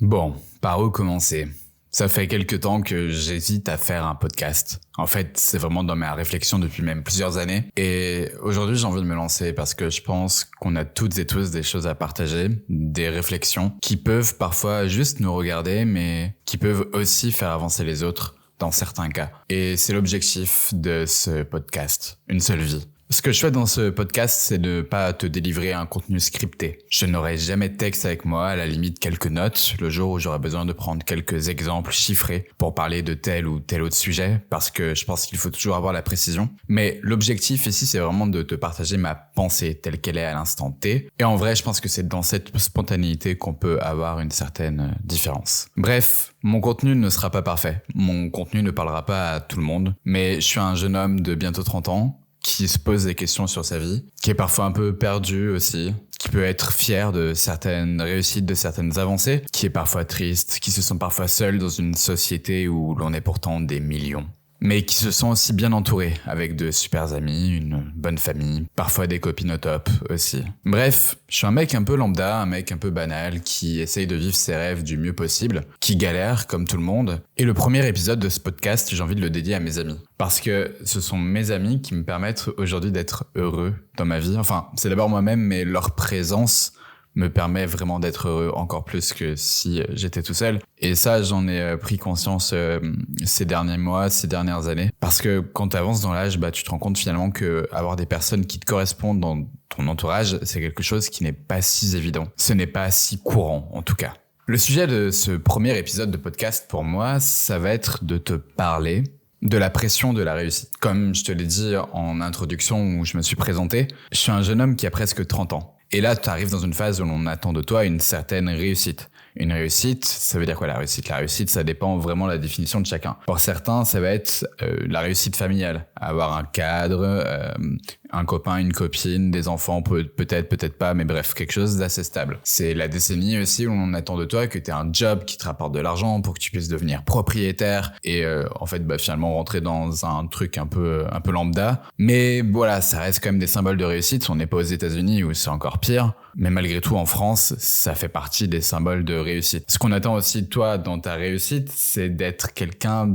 Bon, par où commencer? Ça fait quelques temps que j'hésite à faire un podcast. En fait, c'est vraiment dans ma réflexion depuis même plusieurs années. Et aujourd'hui, j'ai envie de me lancer parce que je pense qu'on a toutes et tous des choses à partager, des réflexions qui peuvent parfois juste nous regarder, mais qui peuvent aussi faire avancer les autres dans certains cas. Et c'est l'objectif de ce podcast. Une seule vie. Ce que je fais dans ce podcast, c'est de pas te délivrer un contenu scripté. Je n'aurai jamais de texte avec moi, à la limite quelques notes, le jour où j'aurai besoin de prendre quelques exemples chiffrés pour parler de tel ou tel autre sujet, parce que je pense qu'il faut toujours avoir la précision. Mais l'objectif ici, c'est vraiment de te partager ma pensée telle qu'elle est à l'instant T. Et en vrai, je pense que c'est dans cette spontanéité qu'on peut avoir une certaine différence. Bref, mon contenu ne sera pas parfait. Mon contenu ne parlera pas à tout le monde. Mais je suis un jeune homme de bientôt 30 ans, qui se pose des questions sur sa vie, qui est parfois un peu perdu aussi, qui peut être fier de certaines réussites, de certaines avancées, qui est parfois triste, qui se sent parfois seul dans une société où l'on est pourtant des millions. Mais qui se sent aussi bien entouré, avec de super amis, une bonne famille, parfois des copines au top aussi. Bref, je suis un mec un peu lambda, un mec un peu banal, qui essaye de vivre ses rêves du mieux possible, qui galère comme tout le monde. Et le premier épisode de ce podcast, j'ai envie de le dédier à mes amis. Parce que ce sont mes amis qui me permettent aujourd'hui d'être heureux dans ma vie. Enfin, c'est d'abord moi-même, mais leur présence me permet vraiment d'être heureux encore plus que si j'étais tout seul. Et ça, j'en ai pris conscience ces derniers mois, ces dernières années. Parce que quand tu avances dans l'âge, tu te rends compte finalement que avoir des personnes qui te correspondent dans ton entourage, c'est quelque chose qui n'est pas si évident. Ce n'est pas si courant, en tout cas. Le sujet de ce premier épisode de podcast, pour moi, ça va être de te parler de la pression de la réussite. Comme je te l'ai dit en introduction où je me suis présenté, je suis un jeune homme qui a presque 30 ans. Et là, tu arrives dans une phase où l'on attend de toi une certaine réussite. Une réussite, ça veut dire quoi la réussite? La réussite, ça dépend vraiment de la définition de chacun. Pour certains, ça va être la réussite familiale. Avoir un cadre, un copain, une copine, des enfants, peut-être pas, mais bref, quelque chose d'assez stable. C'est la décennie aussi où on attend de toi que tu aies un job qui te rapporte de l'argent pour que tu puisses devenir propriétaire et en fait finalement rentrer dans un truc un peu lambda. Mais voilà, ça reste quand même des symboles de réussite. On n'est pas aux États-Unis où c'est encore pire. Mais malgré tout, en France, ça fait partie des symboles de réussite. Ce qu'on attend aussi de toi dans ta réussite, c'est d'être quelqu'un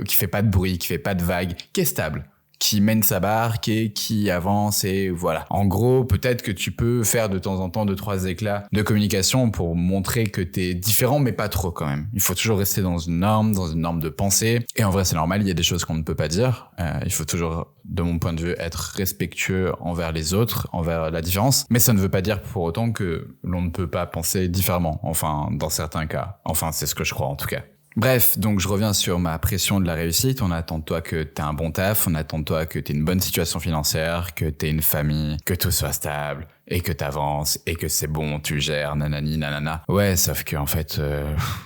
qui fait pas de bruit, qui fait pas de vagues, qui est stable, qui mène sa barque et qui avance et voilà. En gros, peut-être que tu peux faire de temps en temps 2-3 éclats de communication pour montrer que t'es différent, mais pas trop quand même. Il faut toujours rester dans une norme de pensée. Et en vrai, c'est normal, il y a des choses qu'on ne peut pas dire. Il faut toujours, de mon point de vue, être respectueux envers les autres, envers la différence. Mais ça ne veut pas dire pour autant que l'on ne peut pas penser différemment. Enfin, dans certains cas. Enfin, c'est ce que je crois en tout cas. Bref, donc je reviens sur ma pression de la réussite. On attend de toi que t'aies un bon taf, on attend de toi que t'aies une bonne situation financière, que t'aies une famille, que tout soit stable, et que t'avances, et que c'est bon, tu gères, nanani, nanana. Ouais, sauf que en fait,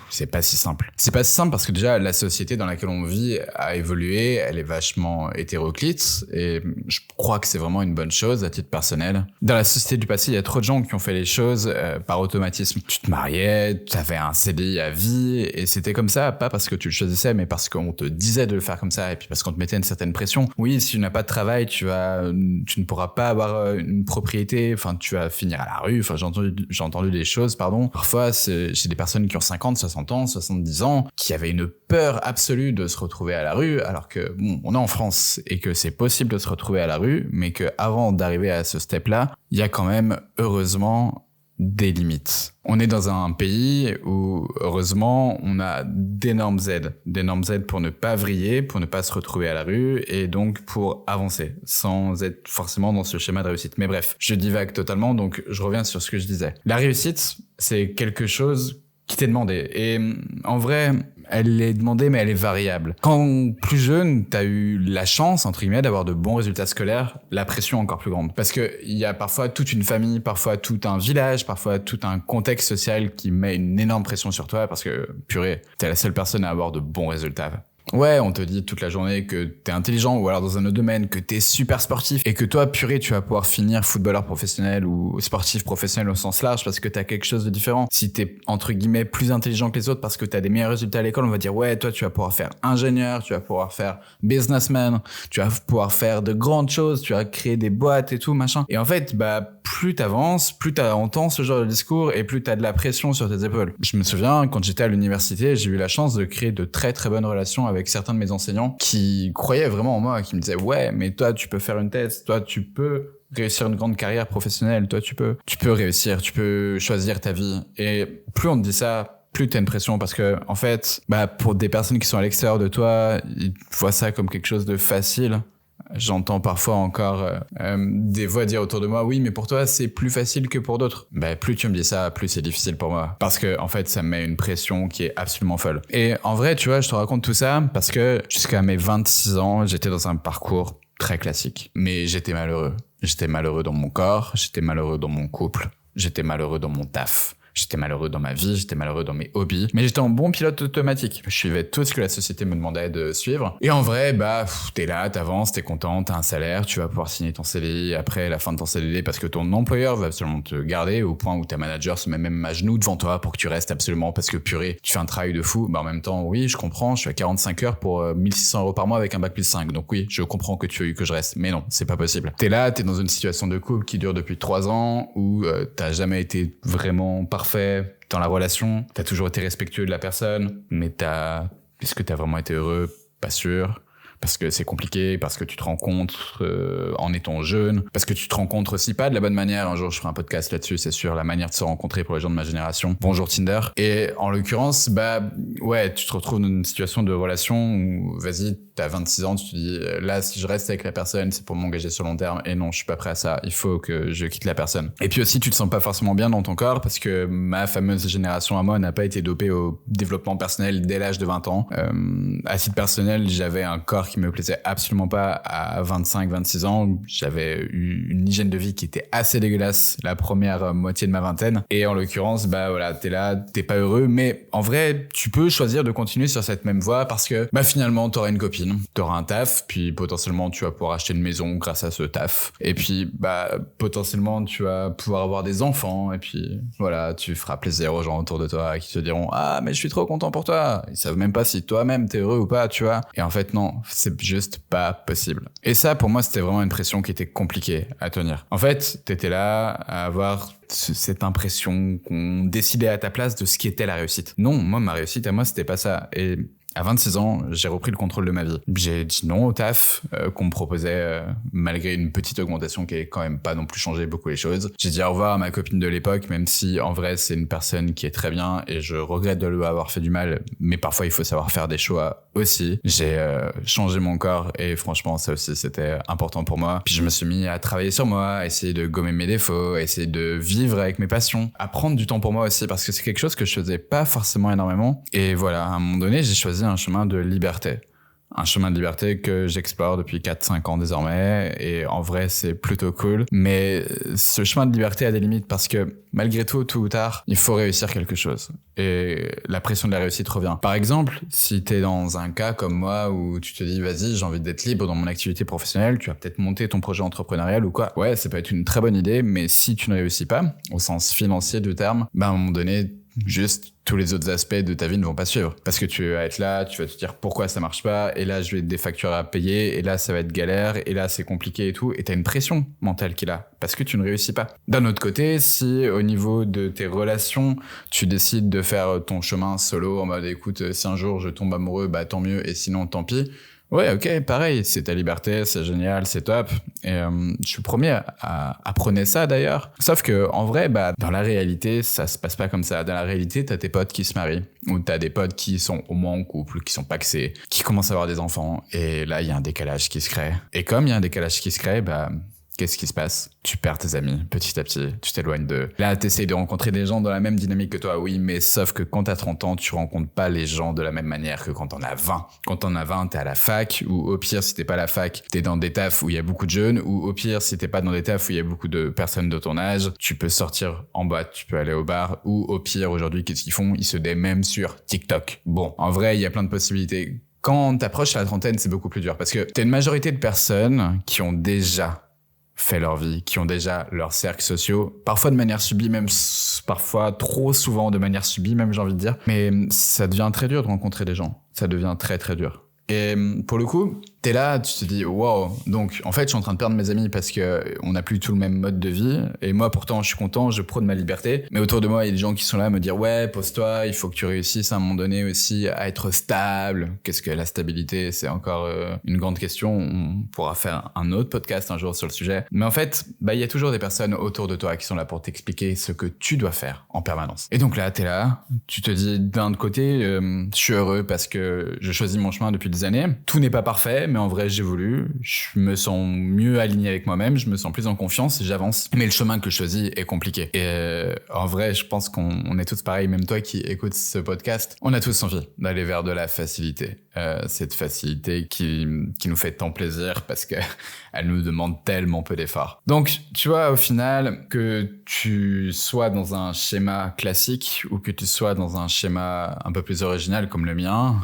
c'est pas si simple. C'est pas si simple parce que déjà, la société dans laquelle on vit a évolué, elle est vachement hétéroclite, et je crois que c'est vraiment une bonne chose à titre personnel. Dans la société du passé, il y a trop de gens qui ont fait les choses par automatisme. Tu te mariais, t'avais un CDI à vie, et c'était comme ça, pas parce que tu le choisissais, mais parce qu'on te disait de le faire comme ça, et puis parce qu'on te mettait une certaine pression. Oui, si tu n'as pas de travail, tu ne pourras pas avoir une propriété, enfin, tu vas finir à la rue. Enfin, j'ai entendu des choses, pardon. Parfois, c'est des personnes qui ont 50, 60 ans, 70 ans, qui avaient une peur absolue de se retrouver à la rue, alors que, bon, on est en France et que c'est possible de se retrouver à la rue, mais que avant d'arriver à ce step-là, il y a quand même, heureusement, des limites. On est dans un pays où, heureusement, on a d'énormes aides pour ne pas vriller, pour ne pas se retrouver à la rue, et donc pour avancer, sans être forcément dans ce schéma de réussite. Mais bref, je divague totalement, donc je reviens sur ce que je disais. La réussite, c'est quelque chose qui t'est demandé, et en vrai, elle est demandée, mais elle est variable. Quand plus jeune, t'as eu la chance, entre guillemets, d'avoir de bons résultats scolaires, la pression est encore plus grande. Parce que il y a parfois toute une famille, parfois tout un village, parfois tout un contexte social qui met une énorme pression sur toi parce que, purée, t'es la seule personne à avoir de bons résultats. Ouais, on te dit toute la journée que t'es intelligent ou alors dans un autre domaine, que t'es super sportif et que toi, purée, tu vas pouvoir finir footballeur professionnel ou sportif professionnel au sens large parce que t'as quelque chose de différent. Si t'es, entre guillemets, plus intelligent que les autres parce que t'as des meilleurs résultats à l'école, on va dire, ouais, toi, tu vas pouvoir faire ingénieur, tu vas pouvoir faire businessman, tu vas pouvoir faire de grandes choses, tu vas créer des boîtes et tout, machin. Et en fait, plus t'avances, plus entends ce genre de discours et plus t'as de la pression sur tes épaules. Je me souviens, quand j'étais à l'université, j'ai eu la chance de créer de très très bonnes relations avec certains de mes enseignants qui croyaient vraiment en moi, qui me disaient ouais, mais toi tu peux faire une thèse, toi tu peux réussir une grande carrière professionnelle, toi tu peux réussir, tu peux choisir ta vie. Et plus on te dit ça, plus t'as une pression parce que en fait, pour des personnes qui sont à l'extérieur de toi, ils voient ça comme quelque chose de facile. J'entends parfois encore des voix dire autour de moi, oui, mais pour toi, c'est plus facile que pour d'autres. Plus tu me dis ça, plus c'est difficile pour moi. Parce que, en fait, ça me met une pression qui est absolument folle. Et en vrai, tu vois, je te raconte tout ça parce que jusqu'à mes 26 ans, j'étais dans un parcours très classique. Mais j'étais malheureux. J'étais malheureux dans mon corps, j'étais malheureux dans mon couple, j'étais malheureux dans mon taf. J'étais malheureux dans ma vie, j'étais malheureux dans mes hobbies, mais j'étais en bon pilote automatique. Je suivais tout ce que la société me demandait de suivre. Et en vrai, t'es là, t'avances, t'es content, t'as un salaire, tu vas pouvoir signer ton CDI après la fin de ton CDD parce que ton employeur va absolument te garder au point où ta manager se met même à genoux devant toi pour que tu restes absolument parce que purée, tu fais un travail de fou. En même temps, oui, je comprends, je suis à 45 heures pour 1600 € par mois avec un bac plus 5. Donc oui, je comprends que tu veux que je reste. Mais non, c'est pas possible. T'es là, t'es dans une situation de couple qui dure depuis 3 ans où t'as jamais été vraiment parfait dans la relation, t'as toujours été respectueux de la personne, mais est-ce que t'as vraiment été heureux? Pas sûr. Parce que c'est compliqué, parce que tu te rencontres en étant jeune, parce que tu te rencontres aussi pas de la bonne manière. Un jour, je ferai un podcast là-dessus, c'est sûr, la manière de se rencontrer pour les gens de ma génération. Bonjour Tinder. Et en l'occurrence, ouais, tu te retrouves dans une situation de relation où, vas-y, t'as 26 ans, tu te dis, là, si je reste avec la personne, c'est pour m'engager sur le long terme. Et non, je suis pas prêt à ça. Il faut que je quitte la personne. Et puis aussi, tu te sens pas forcément bien dans ton corps parce que ma fameuse génération à moi n'a pas été dopée au développement personnel dès l'âge de 20 ans. À titre personnel, j'avais un corps qui me plaisait absolument pas à 25-26 ans. J'avais eu une hygiène de vie qui était assez dégueulasse la première moitié de ma vingtaine. Et en l'occurrence, voilà, t'es là, t'es pas heureux. Mais en vrai, tu peux choisir de continuer sur cette même voie parce que, finalement, t'auras une copine. T'auras un taf, puis potentiellement tu vas pouvoir acheter une maison grâce à ce taf. Et puis potentiellement tu vas pouvoir avoir des enfants. Et puis voilà, tu feras plaisir aux gens autour de toi qui te diront ah mais je suis trop content pour toi. Ils savent même pas si toi-même t'es heureux ou pas, tu vois. Et en fait non, c'est juste pas possible. Et ça pour moi c'était vraiment une pression qui était compliquée à tenir. En fait t'étais là à avoir cette impression qu'on décidait à ta place de ce qui était la réussite. Non, moi ma réussite à moi c'était pas ça. Et à 26 ans, j'ai repris le contrôle de ma vie. J'ai dit non au taf qu'on me proposait malgré une petite augmentation qui est quand même pas non plus changé beaucoup les choses. J'ai dit au revoir à ma copine de l'époque, même si en vrai c'est une personne qui est très bien et je regrette de lui avoir fait du mal, mais parfois il faut savoir faire des choix aussi. J'ai changé mon corps et franchement ça aussi c'était important pour moi. Puis je me suis mis à travailler sur moi, à essayer de gommer mes défauts, à essayer de vivre avec mes passions, à prendre du temps pour moi aussi parce que c'est quelque chose que je faisais pas forcément énormément. Et voilà, à un moment donné j'ai choisi un chemin de liberté. Un chemin de liberté que j'explore depuis 4-5 ans désormais et en vrai c'est plutôt cool. Mais ce chemin de liberté a des limites parce que malgré tout, tôt ou tard, il faut réussir quelque chose. Et la pression de la réussite revient. Par exemple, si t'es dans un cas comme moi où tu te dis vas-y j'ai envie d'être libre dans mon activité professionnelle, tu vas peut-être monter ton projet entrepreneurial ou quoi. Ouais, ça peut être une très bonne idée, mais si tu ne réussis pas, au sens financier du terme, à un moment donné, juste tous les autres aspects de ta vie ne vont pas suivre. Parce que tu vas être là, tu vas te dire pourquoi ça marche pas, et là je vais des factures à payer, et là ça va être galère, et là c'est compliqué et tout, et t'as une pression mentale qui est là, parce que tu ne réussis pas. D'un autre côté, si au niveau de tes relations, tu décides de faire ton chemin solo, en mode écoute, si un jour je tombe amoureux, tant mieux, et sinon tant pis, ouais, ok, pareil, c'est ta liberté, c'est génial, c'est top. Et je suis le premier à apprenez ça d'ailleurs. Sauf que en vrai, dans la réalité, ça se passe pas comme ça. Dans la réalité, t'as tes potes qui se marient, ou t'as des potes qui sont au moins en couple, qui sont pacsés, qui commencent à avoir des enfants. Et là, il y a un décalage qui se crée. Et comme il y a un décalage qui se crée, qu'est-ce qui se passe? Tu perds tes amis petit à petit, tu t'éloignes d'eux. Là, t'essayes de rencontrer des gens dans la même dynamique que toi, oui, mais sauf que quand t'as 30 ans, tu rencontres pas les gens de la même manière que quand t'en as 20. Quand t'en as 20, t'es à la fac, ou au pire, si t'es pas à la fac, t'es dans des tafs où il y a beaucoup de jeunes, ou au pire, si t'es pas dans des tafs où il y a beaucoup de personnes de ton âge, tu peux sortir en boîte, tu peux aller au bar, ou au pire, aujourd'hui, qu'est-ce qu'ils font? Ils se dément même sur TikTok. Bon, en vrai, il y a plein de possibilités. Quand t'approches la trentaine, c'est beaucoup plus dur parce que t'as une majorité de personnes qui ont déjà fait leur vie, qui ont déjà leurs cercles sociaux, parfois de manière subie, même parfois trop souvent de manière subie, même j'ai envie de dire. Mais ça devient très dur de rencontrer des gens. Ça devient très très dur. Et pour le coup, t'es là, tu te dis wow, donc en fait je suis en train de perdre mes amis parce que on n'a plus tout le même mode de vie, et moi pourtant je suis content, je prône ma liberté, mais autour de moi il y a des gens qui sont là à me dire ouais, pose-toi, il faut que tu réussisses à un moment donné aussi à être stable. Qu'est-ce que la stabilité? C'est encore une grande question, on pourra faire un autre podcast un jour sur le sujet, mais en fait il y a toujours des personnes autour de toi qui sont là pour t'expliquer ce que tu dois faire en permanence. Et donc là t'es là, tu te dis d'un côté je suis heureux parce que je choisis mon chemin depuis des années, tout n'est pas parfait, mais en vrai j'évolue, je me sens mieux aligné avec moi-même, je me sens plus en confiance et j'avance. Mais le chemin que je choisis est compliqué. Et en vrai, je pense qu'on est tous pareils, même toi qui écoutes ce podcast, on a tous envie d'aller vers de la facilité. Cette facilité qui nous fait tant plaisir parce que elle nous demande tellement peu d'efforts. Donc, tu vois, au final, que tu sois dans un schéma classique ou que tu sois dans un schéma un peu plus original comme le mien,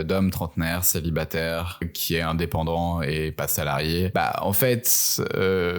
d'homme trentenaire, célibataire, qui est indépendant et pas salarié, en fait,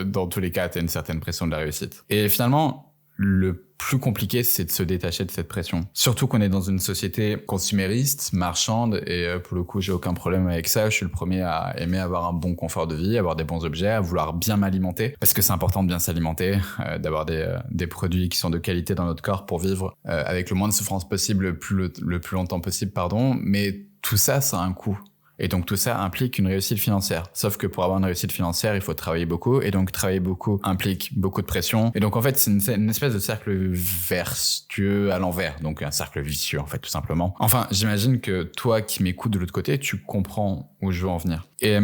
dans tous les cas, t'as une certaine pression de la réussite. Et finalement, le plus compliqué, c'est de se détacher de cette pression. Surtout qu'on est dans une société consumériste, marchande, et pour le coup, j'ai aucun problème avec ça. Je suis le premier à aimer avoir un bon confort de vie, avoir des bons objets, à vouloir bien m'alimenter, parce que c'est important de bien s'alimenter, d'avoir des produits qui sont de qualité dans notre corps pour vivre avec le moins de souffrance possible, le plus longtemps possible, mais tout ça, ça a un coût. Et donc tout ça implique une réussite financière. Sauf que pour avoir une réussite financière, il faut travailler beaucoup. Et donc travailler beaucoup implique beaucoup de pression. Et donc en fait, c'est une espèce de cercle vertueux à l'envers. Donc un cercle vicieux en fait, tout simplement. Enfin, j'imagine que toi qui m'écoutes de l'autre côté, tu comprends où je veux en venir. Et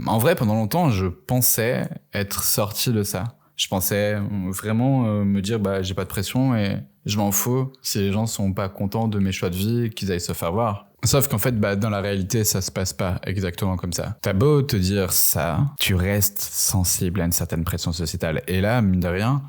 en vrai, pendant longtemps, je pensais être sorti de ça. Je pensais vraiment me dire j'ai pas de pression et je m'en fous si les gens sont pas contents de mes choix de vie, qu'ils aillent se faire voir. Sauf qu'en fait, dans la réalité, ça se passe pas exactement comme ça. T'as beau te dire ça, tu restes sensible à une certaine pression sociétale. Et là, mine de rien,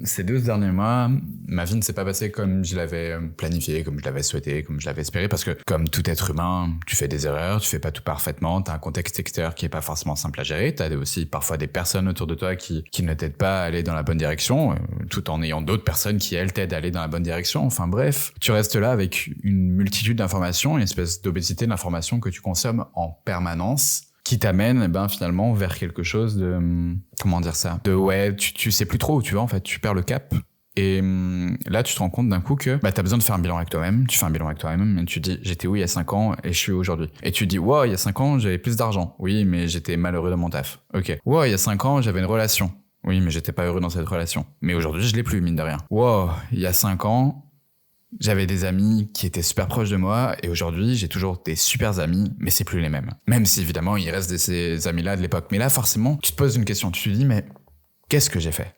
ces 2 derniers mois, ma vie ne s'est pas passée comme je l'avais planifié, comme je l'avais souhaité, comme je l'avais espéré, parce que comme tout être humain, tu fais des erreurs, tu fais pas tout parfaitement, t'as un contexte extérieur qui est pas forcément simple à gérer, t'as aussi parfois des personnes autour de toi qui ne t'aident pas à aller dans la bonne direction, tout en ayant d'autres personnes qui, elles, t'aident à aller dans la bonne direction. Enfin bref, tu restes là avec une multitude d'informations, une espèce d'obésité d'informations que tu consommes en permanence, qui t'amène finalement vers quelque chose de comment dire ça, de tu sais plus trop où tu vas en fait, tu perds le cap. Et là tu te rends compte d'un coup que t'as besoin de faire un bilan avec toi-même. Tu fais un bilan avec toi-même et tu te dis j'étais où il y a 5 ans et je suis où aujourd'hui. Et tu te dis wow, il y a 5 ans j'avais plus d'argent, oui mais j'étais malheureux dans mon taf. Ok. Wow, il y a 5 ans j'avais une relation, oui mais j'étais pas heureux dans cette relation, mais aujourd'hui je l'ai plus, mine de rien. Wow, il y a 5 ans j'avais des amis qui étaient super proches de moi et aujourd'hui j'ai toujours des super amis, mais c'est plus les mêmes. Même si évidemment il reste ces amis-là de l'époque. Mais là forcément tu te poses une question, tu te dis mais qu'est-ce que j'ai fait?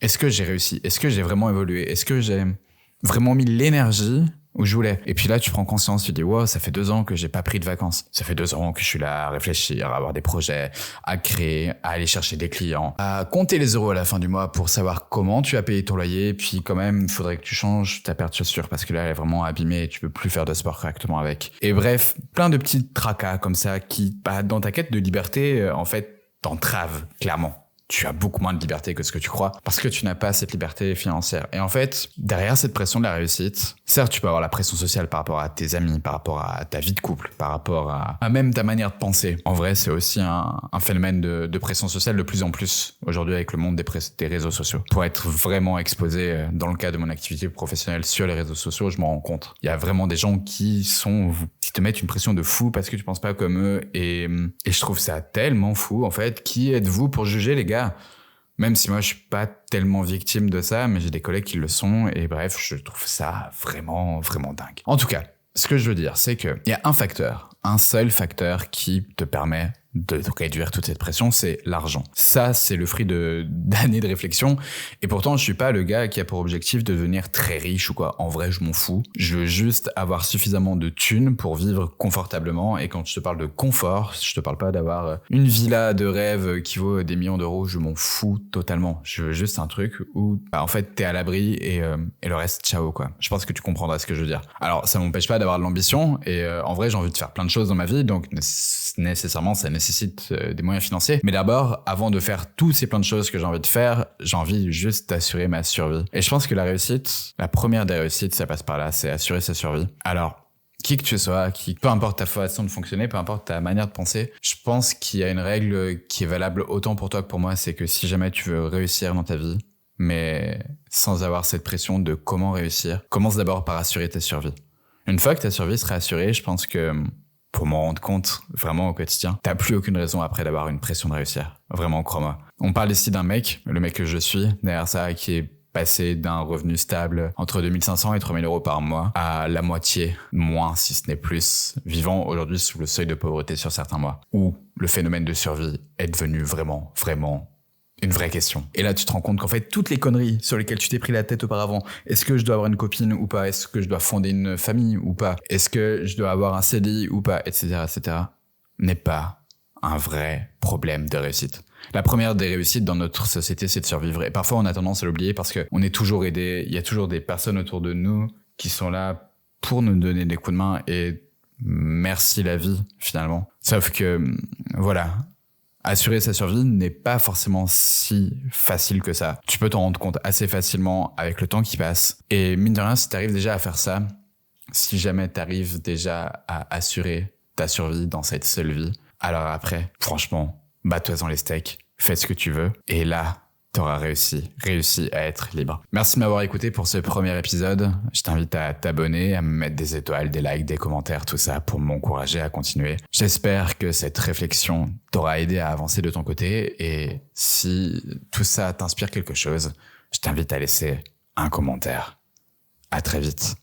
Est-ce que j'ai réussi? Est-ce que j'ai vraiment évolué? Est-ce que j'ai vraiment mis l'énergie où je voulais? Et puis là tu prends conscience, tu te dis wow, ça fait 2 ans que j'ai pas pris de vacances. Ça fait 2 ans que je suis là à réfléchir, à avoir des projets, à créer, à aller chercher des clients, à compter les euros à la fin du mois pour savoir comment tu as payé ton loyer. Puis quand même, il faudrait que tu changes ta paire de chaussures parce que là elle est vraiment abîmée et tu peux plus faire de sport correctement avec. Et bref, plein de petits tracas comme ça qui, dans ta quête de liberté, en fait, t'entravent clairement. Tu as beaucoup moins de liberté que ce que tu crois parce que tu n'as pas cette liberté financière. Et en fait, derrière cette pression de la réussite, certes, tu peux avoir la pression sociale par rapport à tes amis, par rapport à ta vie de couple, par rapport à même ta manière de penser. En vrai, c'est aussi un phénomène de pression sociale de plus en plus aujourd'hui avec le monde des réseaux sociaux. Pour être vraiment exposé dans le cadre de mon activité professionnelle sur les réseaux sociaux, je m'en rends compte. Il y a vraiment des gens qui te mettent une pression de fou parce que tu penses pas comme eux et je trouve ça tellement fou en fait. Qui êtes-vous pour juger les gars? Même si moi je suis pas tellement victime de ça, mais j'ai des collègues qui le sont et bref, je trouve ça vraiment, vraiment dingue. En tout cas, ce que je veux dire, c'est qu'il y a un seul facteur qui te permet de réduire toute cette pression, c'est l'argent. Ça, c'est le fruit d'années de réflexion. Et pourtant, je suis pas le gars qui a pour objectif de devenir très riche ou quoi. En vrai, je m'en fous. Je veux juste avoir suffisamment de thunes pour vivre confortablement. Et quand je te parle de confort, je te parle pas d'avoir une villa de rêve qui vaut des millions d'euros. Je m'en fous totalement. Je veux juste un truc où, en fait, t'es à l'abri et le reste, ciao, quoi. Je pense que tu comprendras ce que je veux dire. Alors, ça m'empêche pas d'avoir de l'ambition. Et en vrai, j'ai envie de faire plein de choses dans ma vie, donc nécessairement ça nécessite des moyens financiers. Mais d'abord, avant de faire tous ces plein de choses que j'ai envie de faire, j'ai envie juste d'assurer ma survie. Et je pense que la réussite, la première des réussites, ça passe par là, c'est assurer sa survie. Alors, qui que tu sois, peu importe ta façon de fonctionner, peu importe ta manière de penser, je pense qu'il y a une règle qui est valable autant pour toi que pour moi, c'est que si jamais tu veux réussir dans ta vie, mais sans avoir cette pression de comment réussir, commence d'abord par assurer ta survie. Une fois que ta survie sera assurée, je pense que, pour m'en rendre compte vraiment au quotidien, t'as plus aucune raison après d'avoir une pression de réussir. Vraiment, crois-moi. On parle ici d'un mec, le mec que je suis, derrière ça, qui est passé d'un revenu stable entre 2500 et 3000 euros par mois à la moitié, moins si ce n'est plus, vivant aujourd'hui sous le seuil de pauvreté sur certains mois, où le phénomène de survie est devenu vraiment une vraie question. Et là, tu te rends compte qu'en fait, toutes les conneries sur lesquelles tu t'es pris la tête auparavant, est-ce que je dois avoir une copine ou pas, est-ce que je dois fonder une famille ou pas, est-ce que je dois avoir un CDI ou pas, etc., n'est pas un vrai problème de réussite. La première des réussites dans notre société, c'est de survivre. Et parfois, on a tendance à l'oublier parce qu'on est toujours aidé. Il y a toujours des personnes autour de nous qui sont là pour nous donner des coups de main et merci la vie, finalement. Sauf que, voilà, assurer sa survie n'est pas forcément si facile que ça. Tu peux t'en rendre compte assez facilement avec le temps qui passe. Et mine de rien, si t'arrives déjà à faire ça, si jamais t'arrives déjà à assurer ta survie dans cette seule vie, alors après, franchement, bats-toi dans les steaks, fais ce que tu veux, et là, t'auras réussi à être libre. Merci de m'avoir écouté pour ce premier épisode. Je t'invite à t'abonner, à me mettre des étoiles, des likes, des commentaires, tout ça pour m'encourager à continuer. J'espère que cette réflexion t'aura aidé à avancer de ton côté, et si tout ça t'inspire quelque chose, je t'invite à laisser un commentaire. À très vite.